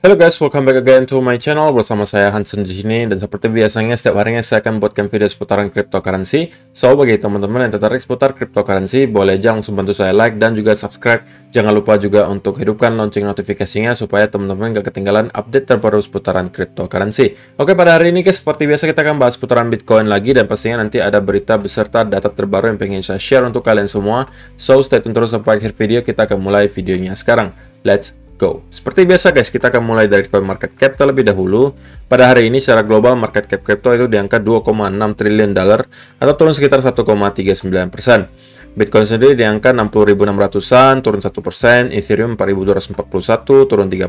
Halo guys, welcome back again to my channel. Bersama saya Hansen di sini, dan seperti biasanya setiap harinya saya akan buatkan video seputaran cryptocurrency. So bagi teman-teman yang tertarik seputar cryptocurrency, boleh aja langsung bantu saya like dan juga subscribe. Jangan lupa juga untuk hidupkan lonceng notifikasinya supaya teman-teman gak ketinggalan update terbaru seputaran cryptocurrency. Oke, pada hari ini guys, seperti biasa kita akan bahas seputaran Bitcoin lagi, dan pastinya nanti ada berita beserta data terbaru yang pengen saya share untuk kalian semua. So stay tune terus sampai akhir video. Kita akan mulai videonya sekarang. Let's go. Seperti biasa guys, kita akan mulai dari coin market cap terlebih dahulu. Pada hari ini secara global market cap crypto itu di angka 2,6 triliun dolar atau turun sekitar 1,39%. Bitcoin sendiri di angka 60.600-an, turun 1%, Ethereum 4.241, turun 3%,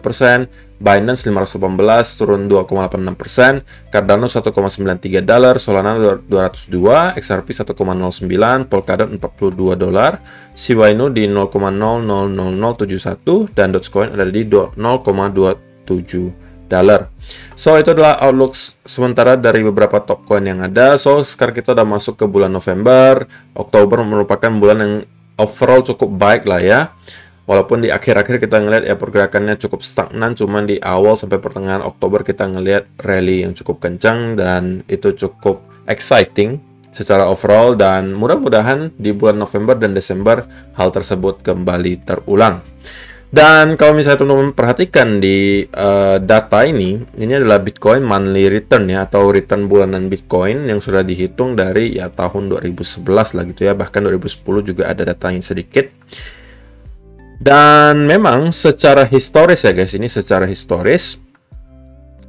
Binance 518, turun 2,86%, Cardano 1,93 dolar, Solana 202, XRP 1,09, Polkadot 42 dolar, Shiba Inu di 0,000071, dan Dogecoin ada di 0,27 dolar. So itu adalah outlook sementara dari beberapa top coin yang ada. So sekarang kita udah masuk ke bulan November. Oktober merupakan bulan yang overall cukup baik lah ya. Walaupun di akhir-akhir kita ngelihat ya pergerakannya cukup stagnan, cuman di awal sampai pertengahan Oktober kita ngelihat rally yang cukup kencang dan itu cukup exciting secara overall, dan mudah-mudahan di bulan November dan Desember hal tersebut kembali terulang. Dan kalau misalnya teman-teman perhatikan di data ini adalah Bitcoin monthly return ya, atau return bulanan Bitcoin yang sudah dihitung dari ya tahun 2011 lah gitu ya, bahkan 2010 juga ada datanya sedikit. Dan memang secara historis ya guys, ini secara historis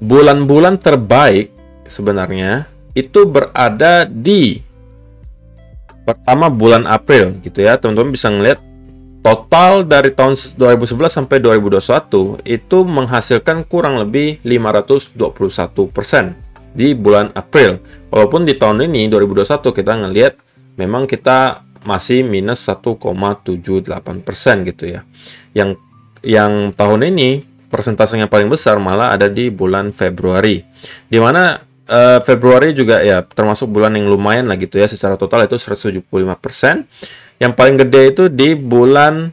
bulan-bulan terbaik sebenarnya itu berada di pertama bulan April gitu ya. Teman-teman bisa ngeliat total dari tahun 2011 sampai 2021 itu menghasilkan kurang lebih 521% di bulan April. Walaupun di tahun ini 2021 kita ngelihat memang kita masih minus 1,78% gitu ya. Yang tahun ini persentasenya paling besar malah ada di bulan Februari. Di mana Februari juga ya termasuk bulan yang lumayan lah gitu ya, secara total itu 175%. Yang paling gede itu di bulan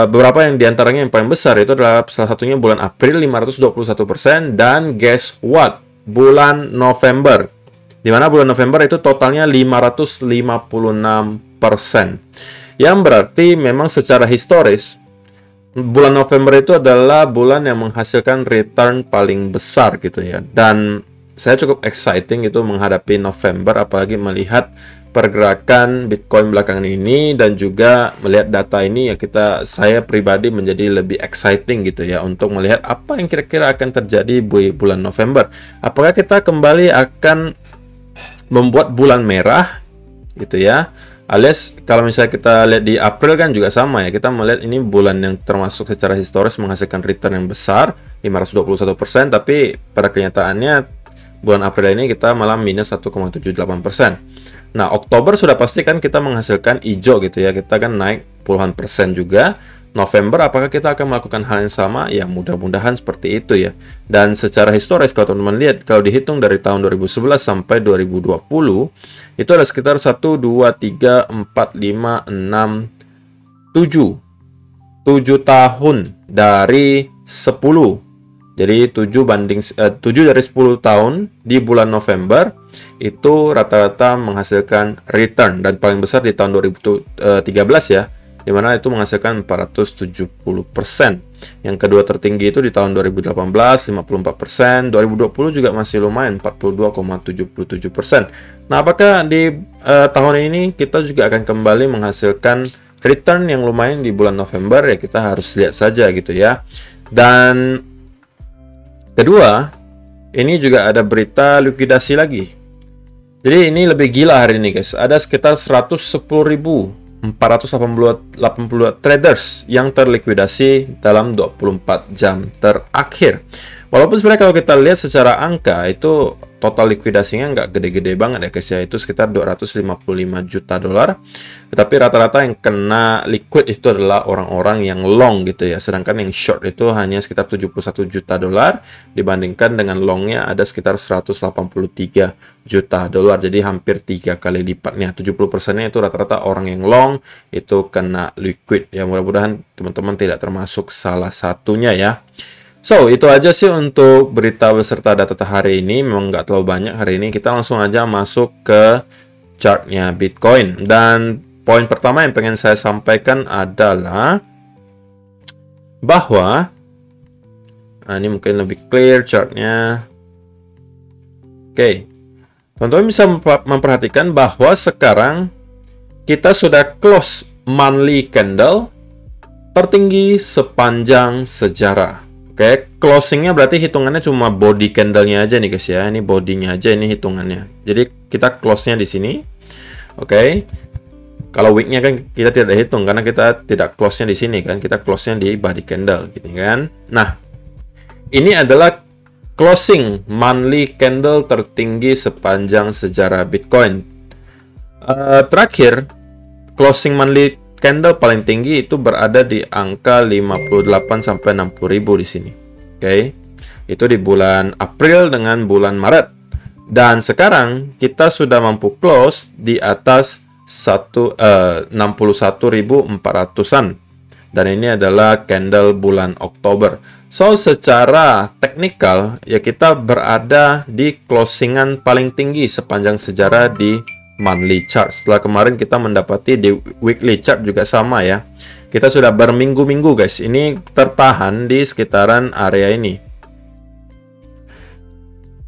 beberapa yang diantaranya yang paling besar itu adalah salah satunya bulan April 521%, dan guess what? Bulan November. Di mana bulan November itu totalnya 556%. Yang berarti memang secara historis bulan November itu adalah bulan yang menghasilkan return paling besar gitu ya. Dan saya cukup exciting itu menghadapi November, apalagi melihat pergerakan Bitcoin belakangan ini dan juga melihat data ini ya, saya pribadi menjadi lebih exciting gitu ya untuk melihat apa yang kira-kira akan terjadi di bulan November. Apakah kita kembali akan membuat bulan merah gitu ya, alias kalau misalnya kita lihat di April kan juga sama ya, kita melihat ini bulan yang termasuk secara historis menghasilkan return yang besar 521%, tapi pada kenyataannya bulan April ini kita malah minus 1,78%. Nah, Oktober sudah pasti kan kita menghasilkan hijau gitu ya, kita kan naik puluhan persen juga. November apakah kita akan melakukan hal yang sama? Ya mudah-mudahan seperti itu ya. Dan secara historis kalau teman-teman lihat, kalau dihitung dari tahun 2011 sampai 2020 itu ada sekitar 1, 2, 3, 4, 5, 6, 7 tahun dari 10. Jadi 7 dari 10 tahun di bulan November itu rata-rata menghasilkan return, dan paling besar di tahun 2013 ya, dimana itu menghasilkan 470%. Yang kedua tertinggi itu di tahun 2018 54%, 2020 juga masih lumayan 42,77%. Nah, apakah di tahun ini kita juga akan kembali menghasilkan return yang lumayan di bulan November? Ya kita harus lihat saja gitu ya. Dan kedua, ini juga ada berita likuidasi lagi. Jadi ini lebih gila hari ini guys. Ada sekitar 110.482 traders yang terlikuidasi dalam 24 jam terakhir. Walaupun sebenarnya kalau kita lihat secara angka itu total likuidasinya nggak gede-gede banget ya guys ya, itu sekitar 255 juta dolar. Tetapi rata-rata yang kena liquid itu adalah orang-orang yang long gitu ya, sedangkan yang short itu hanya sekitar 71 juta dolar dibandingkan dengan longnya ada sekitar 183 juta dolar. Jadi hampir 3 kali lipatnya. 70%-nya itu rata-rata orang yang long itu kena liquid ya. Mudah-mudahan teman-teman tidak termasuk salah satunya ya. So, itu aja sih untuk berita beserta data hari ini. Memang nggak terlalu banyak hari ini. Kita langsung aja masuk ke chartnya Bitcoin. Dan poin pertama yang pengen saya sampaikan adalah bahwa ini mungkin lebih clear chartnya. Oke, teman-teman bisa memperhatikan bahwa sekarang kita sudah close monthly candle tertinggi sepanjang sejarah. Oke, closingnya berarti hitungannya cuma body candle-nya aja nih guys ya. Ini bodinya aja, ini hitungannya. Jadi kita close-nya di sini. Oke. Kalau week-nya kan kita tidak hitung karena kita tidak close-nya di sini kan. Kita close-nya di body candle gitu kan. Nah, ini adalah closing monthly candle tertinggi sepanjang sejarah Bitcoin. Terakhir, closing monthly candle paling tinggi itu berada di angka 58 sampai 60 ribu di sini. Oke. Itu di bulan April dengan bulan Maret. Dan sekarang kita sudah mampu close di atas 61.400-an. Dan ini adalah candle bulan Oktober. So, secara teknikal ya kita berada di closingan paling tinggi sepanjang sejarah di monthly chart. Setelah kemarin kita mendapati di weekly chart juga sama ya. Kita sudah berminggu-minggu guys. Ini tertahan di sekitaran area ini.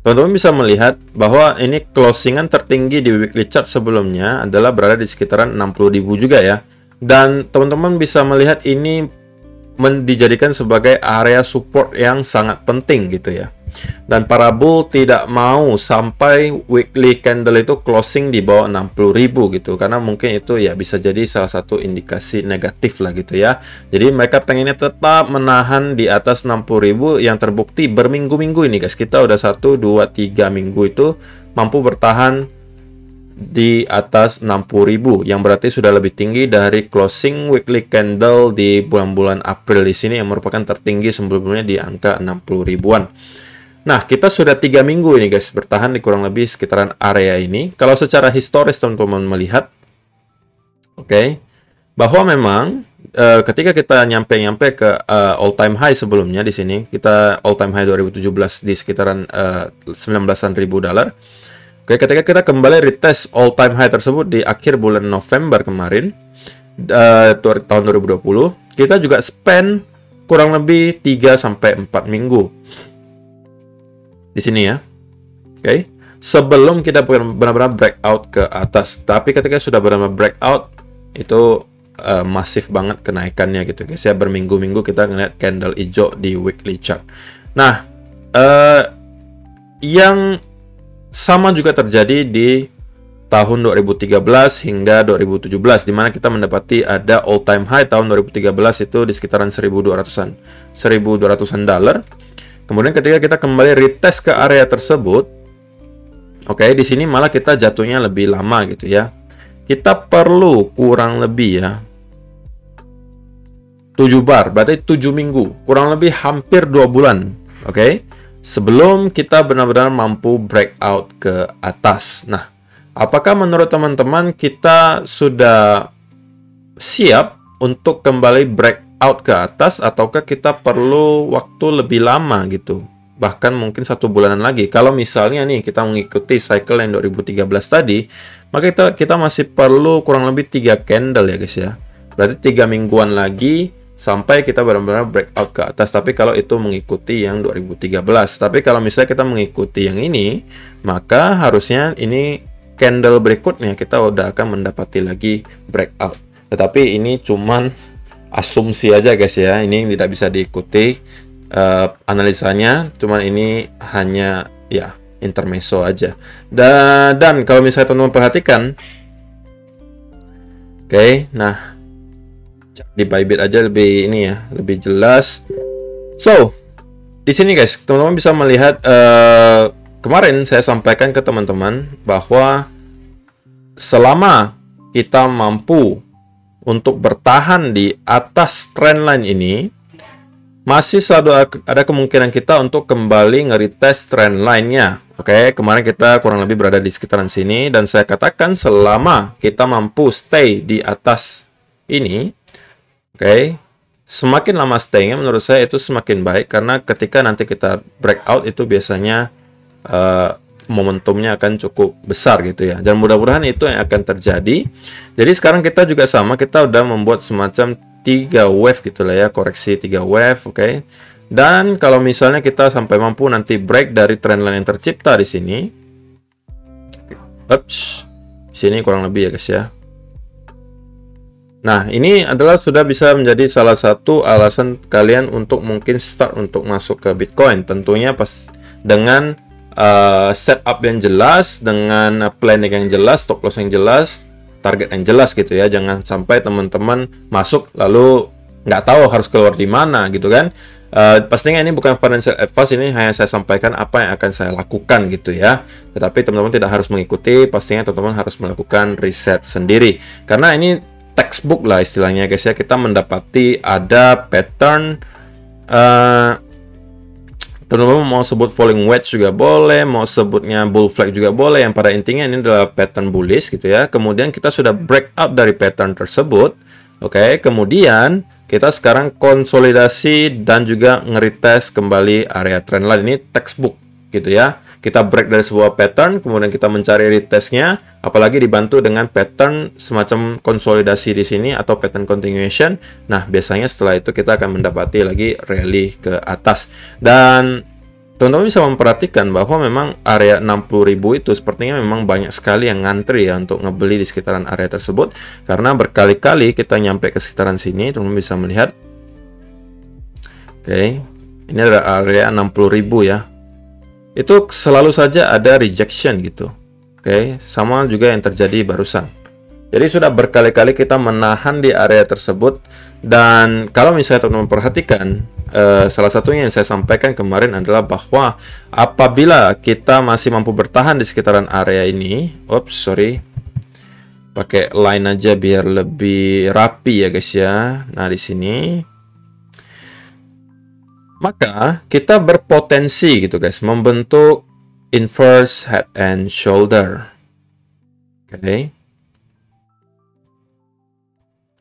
Teman-teman bisa melihat bahwa ini closingan tertinggi di weekly chart sebelumnya adalah berada di sekitaran 60.000 juga ya. Dan teman-teman bisa melihat ini dijadikan sebagai area support yang sangat penting gitu ya. Dan para bull tidak mau sampai weekly candle itu closing di bawah 60.000 gitu. Karena mungkin itu ya bisa jadi salah satu indikasi negatif lah gitu ya. Jadi mereka pengennya tetap menahan di atas 60.000 yang terbukti berminggu-minggu ini guys. Kita udah 1, 2, 3 minggu itu mampu bertahan di atas 60.000 yang berarti sudah lebih tinggi dari closing weekly candle di bulan-bulan April di sini yang merupakan tertinggi sebelumnya di angka 60 ribuan. Nah, kita sudah 3 minggu ini guys bertahan di kurang lebih sekitaran area ini. Kalau secara historis teman-teman melihat, oke, bahwa memang ketika kita nyampe ke all time high sebelumnya di sini, kita all time high 2017 di sekitaran 19-an ribu dolar. Oke, ketika kita kembali retest all time high tersebut di akhir bulan November kemarin tahun 2020, kita juga spend kurang lebih 3 sampai 4 minggu di sini ya. Oke. Sebelum kita benar-benar breakout ke atas. Tapi ketika sudah benar-benar breakout itu masif banget kenaikannya gitu guys ya. Berminggu-minggu kita ngeliat candle hijau di weekly chart. Nah, yang sama juga terjadi di tahun 2013 hingga 2017 di mana kita mendapati ada all time high tahun 2013 itu di sekitaran 1.200-an dolar. Kemudian ketika kita kembali retest ke area tersebut, oke, di sini malah kita jatuhnya lebih lama gitu ya. Kita perlu kurang lebih ya 7 bar, berarti 7 minggu, kurang lebih hampir 2 bulan, oke, sebelum kita benar-benar mampu breakout ke atas. Nah, apakah menurut teman-teman kita sudah siap untuk kembali breakout ke atas ataukah kita perlu waktu lebih lama gitu? Bahkan mungkin 1 bulanan lagi. Kalau misalnya nih kita mengikuti cycle yang 2013 tadi, maka kita masih perlu kurang lebih 3 candle ya guys ya. Berarti 3 mingguan lagi sampai kita benar-benar breakout ke atas. Tapi kalau itu mengikuti yang 2013. Tapi kalau misalnya kita mengikuti yang ini, maka harusnya ini candle berikutnya kita udah akan mendapati lagi breakout. Tetapi ini cuman asumsi aja guys ya, ini tidak bisa diikuti analisanya, cuman ini hanya ya intermezzo aja. Dan kalau misalnya teman-teman perhatikan, oke, nah di Bybit aja lebih ini ya, lebih jelas. So di sini guys, teman-teman bisa melihat kemarin saya sampaikan ke teman-teman bahwa selama kita mampu untuk bertahan di atas trendline ini, masih selalu ada kemungkinan kita untuk kembali nge-retest trendline-nya. Oke, kemarin kita kurang lebih berada di sekitaran sini, dan saya katakan selama kita mampu stay di atas ini, oke, semakin lama stay-nya menurut saya itu semakin baik, karena ketika nanti kita breakout itu biasanya momentumnya akan cukup besar gitu ya. Dan mudah-mudahan itu yang akan terjadi. Jadi sekarang kita juga sama, kita udah membuat semacam 3 wave gitu lah ya, koreksi 3 wave, oke. Dan kalau misalnya kita sampai mampu nanti break dari trendline yang tercipta di sini, sini kurang lebih ya guys ya. Nah, ini adalah sudah bisa menjadi salah satu alasan kalian untuk mungkin start untuk masuk ke Bitcoin. Tentunya pas dengan setup yang jelas, dengan planning yang jelas, stop loss yang jelas, target yang jelas gitu ya. Jangan sampai teman-teman masuk lalu nggak tahu harus keluar di mana gitu kan. Pastinya ini bukan financial advice, ini hanya saya sampaikan apa yang akan saya lakukan gitu ya. Tetapi teman-teman tidak harus mengikuti, pastinya teman-teman harus melakukan riset sendiri. Karena ini textbook lah istilahnya guys ya, kita mendapati ada pattern, teman-teman mau sebut falling wedge juga boleh, mau sebutnya bull flag juga boleh, yang pada intinya ini adalah pattern bullish gitu ya. Kemudian kita sudah break out dari pattern tersebut, oke. Kemudian kita sekarang konsolidasi dan juga nge-retest kembali area trendline, ini textbook gitu ya. Kita break dari sebuah pattern, kemudian kita mencari retestnya, apalagi dibantu dengan pattern semacam konsolidasi di sini atau pattern continuation. Nah, biasanya setelah itu kita akan mendapati lagi rally ke atas. Dan teman-teman bisa memperhatikan bahwa memang area 60.000 itu sepertinya memang banyak sekali yang ngantri ya untuk ngebeli di sekitaran area tersebut. Karena berkali-kali kita nyampe ke sekitaran sini, teman-teman bisa melihat. Oke, ini adalah area 60.000 ya. Itu selalu saja ada rejection gitu. Oke, sama juga yang terjadi barusan. Jadi sudah berkali-kali kita menahan di area tersebut. Dan kalau misalnya teman-teman perhatikan, salah satunya yang saya sampaikan kemarin adalah bahwa apabila kita masih mampu bertahan di sekitaran area ini, pakai line aja biar lebih rapi ya guys ya. Nah, di sini maka kita berpotensi gitu guys membentuk inverse head and shoulder. Oke.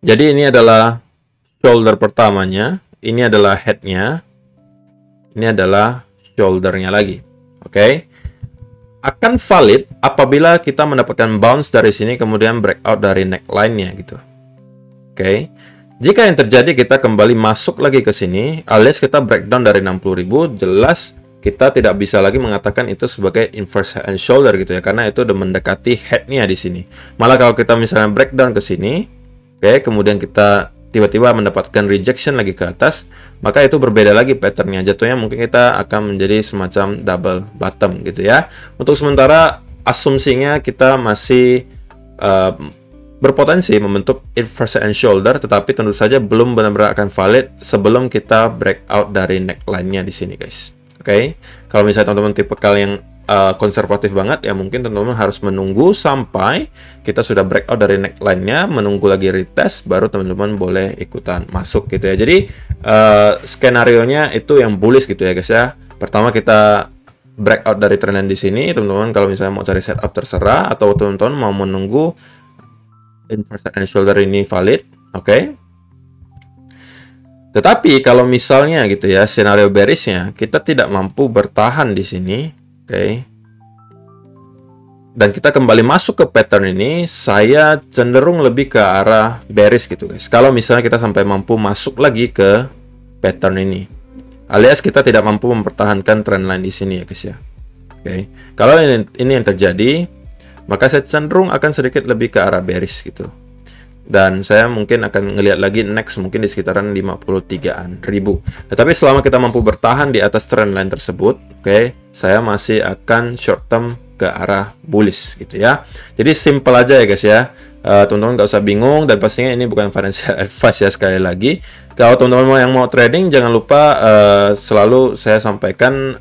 Jadi ini adalah shoulder pertamanya, ini adalah headnya, ini adalah shouldernya lagi. Oke. Akan valid apabila kita mendapatkan bounce dari sini kemudian breakout dari neckline-nya gitu. Oke. Jika yang terjadi kita kembali masuk lagi ke sini, alias kita breakdown dari 60.000, jelas kita tidak bisa lagi mengatakan itu sebagai inverse head and shoulder gitu ya, karena itu udah mendekati head-nya di sini. Malah kalau kita misalnya breakdown ke sini, oke, kemudian kita tiba-tiba mendapatkan rejection lagi ke atas, maka itu berbeda lagi patternnya. Jatuhnya mungkin kita akan menjadi semacam double bottom gitu ya. Untuk sementara asumsinya kita masih berpotensi membentuk inverse and shoulder, tetapi tentu saja belum benar-benar akan valid sebelum kita breakout dari neckline-nya di sini guys. Oke, kalau misalnya teman-teman tipe yang konservatif banget ya, mungkin teman-teman harus menunggu sampai kita sudah breakout dari neckline-nya, menunggu lagi retest, baru teman-teman boleh ikutan masuk gitu ya. Jadi skenario-nya itu yang bullish gitu ya guys ya. Pertama kita breakout dari trendline di sini, teman-teman kalau misalnya mau cari setup terserah, atau teman-teman mau menunggu inverse and shoulder ini valid, oke. Tetapi kalau misalnya gitu ya, scenario bearishnya kita tidak mampu bertahan di sini, oke, dan kita kembali masuk ke pattern ini, saya cenderung lebih ke arah bearish gitu guys. Kalau misalnya kita sampai mampu masuk lagi ke pattern ini, alias kita tidak mampu mempertahankan trendline di sini ya guys ya. Oke, kalau ini yang terjadi, maka saya cenderung akan sedikit lebih ke arah bearish gitu. Dan saya mungkin akan ngelihat lagi next mungkin di sekitaran 53-an ribu. Tetapi selama kita mampu bertahan di atas trendline tersebut, oke, saya masih akan short term ke arah bullish gitu ya. Jadi simple aja ya guys ya. Teman-teman nggak usah bingung, dan pastinya ini bukan financial advice ya, sekali lagi. Kalau teman-teman yang mau trading, jangan lupa selalu saya sampaikan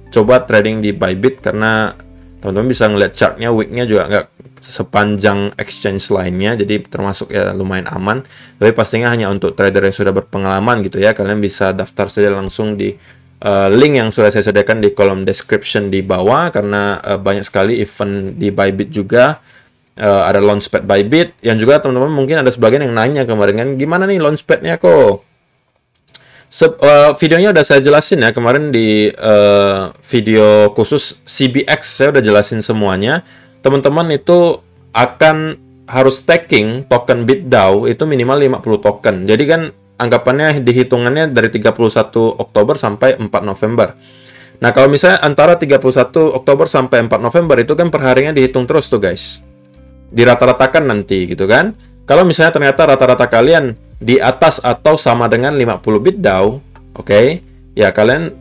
coba trading di Bybit, karena teman-teman bisa ngeliat chartnya, weeknya juga nggak sepanjang exchange lainnya, jadi termasuk ya lumayan aman. Tapi pastinya hanya untuk trader yang sudah berpengalaman gitu ya. Kalian bisa daftar saja langsung di link yang sudah saya sediakan di kolom description di bawah, karena banyak sekali event di Bybit juga. Ada launchpad Bybit yang juga teman-teman mungkin ada sebagian yang nanya kemarin kan, gimana nih launchpadnya kok Videonya udah saya jelasin ya kemarin di video khusus CBX, saya udah jelasin semuanya. Teman-teman itu akan harus staking token BitDAO itu minimal 50 token. Jadi kan anggapannya dihitungannya dari 31 Oktober sampai 4 November. Nah, kalau misalnya antara 31 Oktober sampai 4 November itu kan perharinya dihitung terus tuh guys. Dirata-ratakan nanti gitu kan. Kalau misalnya ternyata rata-rata kalian di atas atau sama dengan 50 BitDAO, oke, ya kalian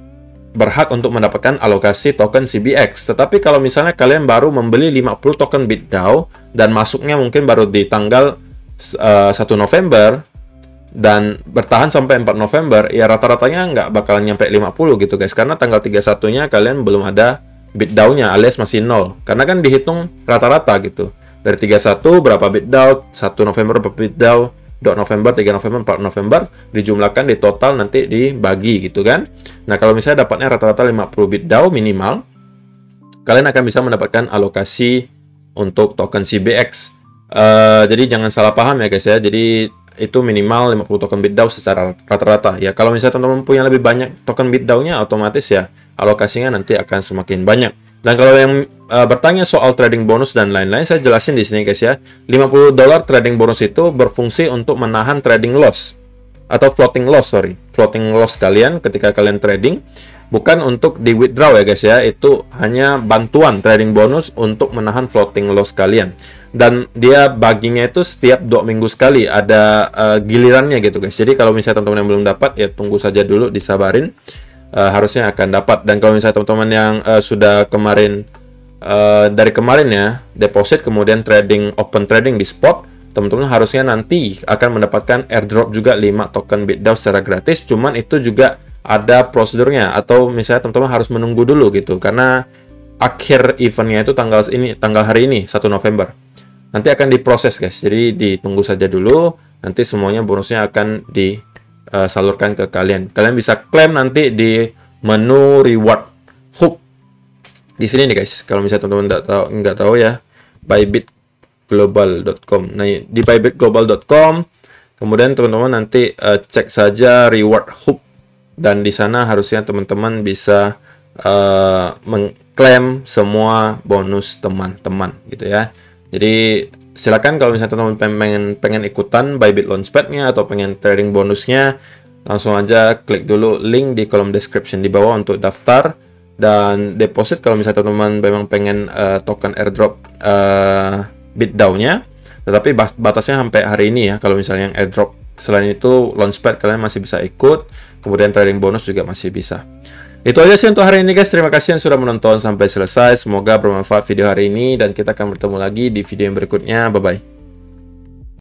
berhak untuk mendapatkan alokasi token CBX. Tetapi kalau misalnya kalian baru membeli 50 token BitDAO dan masuknya mungkin baru di tanggal 1 November dan bertahan sampai 4 November, ya rata-ratanya nggak bakalan nyampe 50 gitu guys. Karena tanggal 31-nya kalian belum ada BitDAO-nya alias masih nol. Karena kan dihitung rata-rata gitu. Dari 31 berapa BitDAO, 1 November berapa BitDAO, 2 November, 3 November, 4 November, dijumlahkan di total nanti dibagi gitu kan. Nah, kalau misalnya dapatnya rata-rata 50 BitDAO minimal, kalian akan bisa mendapatkan alokasi untuk token CBX. Jadi jangan salah paham ya guys ya. Jadi itu minimal 50 token BitDAO secara rata-rata. Ya, kalau misalnya teman-teman punya lebih banyak token BitDAO-nya, otomatis ya alokasinya nanti akan semakin banyak. Dan kalau yang bertanya soal trading bonus dan lain-lain, saya jelasin di sini guys ya. $50 trading bonus itu berfungsi untuk menahan trading loss atau floating loss, floating loss kalian ketika kalian trading, bukan untuk di withdraw ya guys ya. Itu hanya bantuan trading bonus untuk menahan floating loss kalian. Dan dia baginya itu setiap 2 minggu sekali, ada gilirannya gitu guys. Jadi kalau misalnya teman-teman yang belum dapat, ya tunggu saja dulu, disabarin. Harusnya akan dapat. Dan kalau misalnya teman-teman yang sudah kemarin dari kemarin ya deposit kemudian trading, open trading di spot, teman-teman harusnya nanti akan mendapatkan airdrop juga 5 token BitDAO secara gratis. Cuman itu juga ada prosedurnya, atau misalnya teman-teman harus menunggu dulu gitu, karena akhir eventnya itu tanggal hari ini 1 November. Nanti akan diproses guys, jadi ditunggu saja dulu. Nanti semuanya bonusnya akan salurkan ke kalian. Kalian bisa klaim nanti di menu reward hook di sini nih guys. Kalau misalnya teman-teman nggak tahu ya, bybitglobal.com. Nah, di bybitglobal.com kemudian teman-teman nanti cek saja reward hook, dan di sana harusnya teman-teman bisa mengklaim semua bonus teman-teman gitu ya. Jadi silakan kalau misalnya teman-teman pengen ikutan Bybit Launchpad-nya atau pengen trading bonusnya, langsung aja klik dulu link di kolom description di bawah untuk daftar dan deposit. Kalau misalnya teman-teman memang pengen token airdrop BitDAO-nya, tetapi batasnya sampai hari ini ya. Kalau misalnya yang airdrop, selain itu Launchpad kalian masih bisa ikut, kemudian trading bonus juga masih bisa. Itu aja sih untuk hari ini guys. Terima kasih yang sudah menonton sampai selesai. Semoga bermanfaat video hari ini, dan kita akan bertemu lagi di video yang berikutnya. Bye-bye.